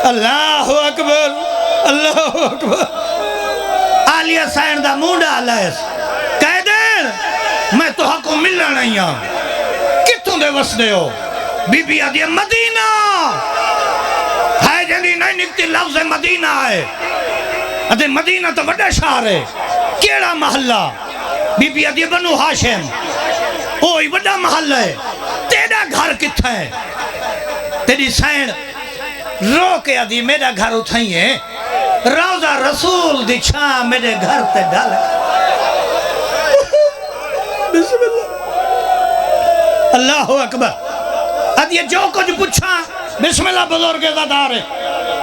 Allah Akbar Allah Akbar آلیہ sign the مونڈا علیس کہہ دین میں تو حق کو ملنا نہیں ہوں کتوں دے وس دے ہو بی بی آدھی مدینہ ہے جنی نہیں نکتی لفظ مدینہ ہے ادھے مدینہ تو بڑا شہر ہے کیڑا محلہ بی بی آدھی بنو ہاشم اوہی بڑا محلہ ہے تیرا گھر کتھا ہے تیری سائن رو کے آدھی میرا گھر اٹھائی ہے روضہ رسول دی چھاں میرے گھر تے ڈال بسم اللہ اللہ اکبر اد یہ جو کچھ پوچھا بسم اللہ بزرگ زادار ہے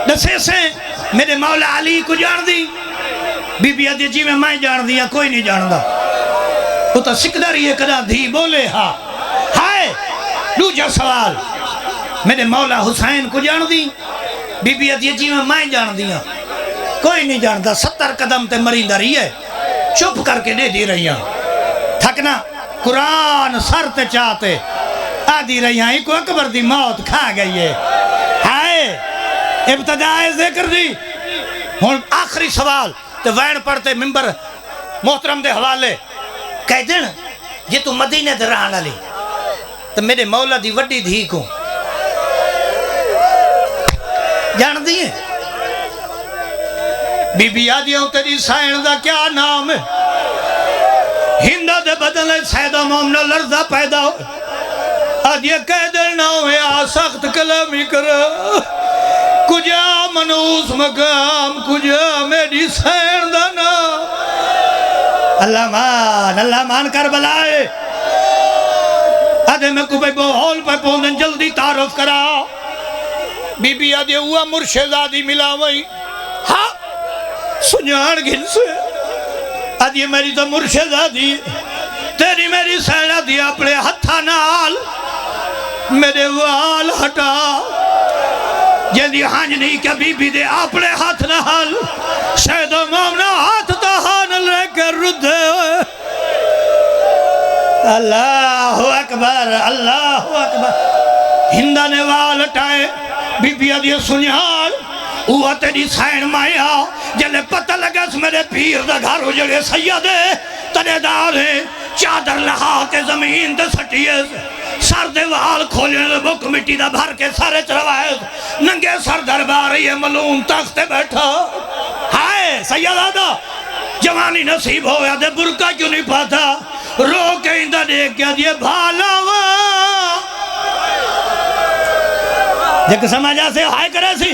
دسے سے میرے مولا علی کو جان دی بی بی ادھی جی میں جان دیا کوئی نہیں جان دا وہ تو سکدری ہے کدا دھی بولے ہاں ہائے دوجا سوال میرے مولا حسین کو جان دی بی بی ادھی جی میں جان دیا کوئی نہیں جانتا 70 قدم تے مریندہ رہی ہے چپ کر کے دے دی رہی ہیں تھکنا قرآن سر تے چاہتے آدھی رہی ہیں کو اکبر دی موت کھا گئی ہے ہائے ابتدائے ذکر دی ہون آخری سوال تے وین پڑھتے ممبر محترم دے حوالے کہہ دین یہ تو مدینہ دے رہانا لی تو میرے مولا دی وڈی دھی کو جان دیئے بی بی آدھیوں تیری سائن دا کیا نام ہے ہندہ دے بدلے سیدہ مومنہ لرزہ پیدا ہو آدھیے کہہ دینا ہوئے سخت کلامی کر کجا منوس مقام کجا میری سائن دا نام اللہ مان کربلائے آدھے میں کو بھئی بہول پہ پوندن جلدی تعارف کرا بی بی آدھے ہوا مرشدادی ملا وئی ہاں سنیان گھن سے آدھی میری تو مرشدادی تیری میری سینہ دی اپنے ہتھا نال میرے وال ہٹا جیدی ہانج نہیں کہ بی بی دے اپنے ہاتھ نال شہد و مومنہ ہاتھ تہان لے کر ردے ہوئے اللہ اکبر اللہ اکبر ہندہ نے وال ہٹائے بی بی آدھی سنیان وہ تیری سائن مایا جلے پتہ لگا اس میرے پیر دا گھر ہو جڑے سیدے تنے دار ہیں چادر لہا کے زمین دے سٹیے سر دے وال کھولنے دے بک مٹی دا بھر کے سارے چروائے ننگے سر دربار یہ ملون تخت بیٹھا ہائے سیدہ دا جوانی نصیب ہویا دے برکہ کیوں نہیں پاتا رو کے اندہ دیکھ گیا دیئے بھالا وا جب سمجھا سے ہائے کرے سی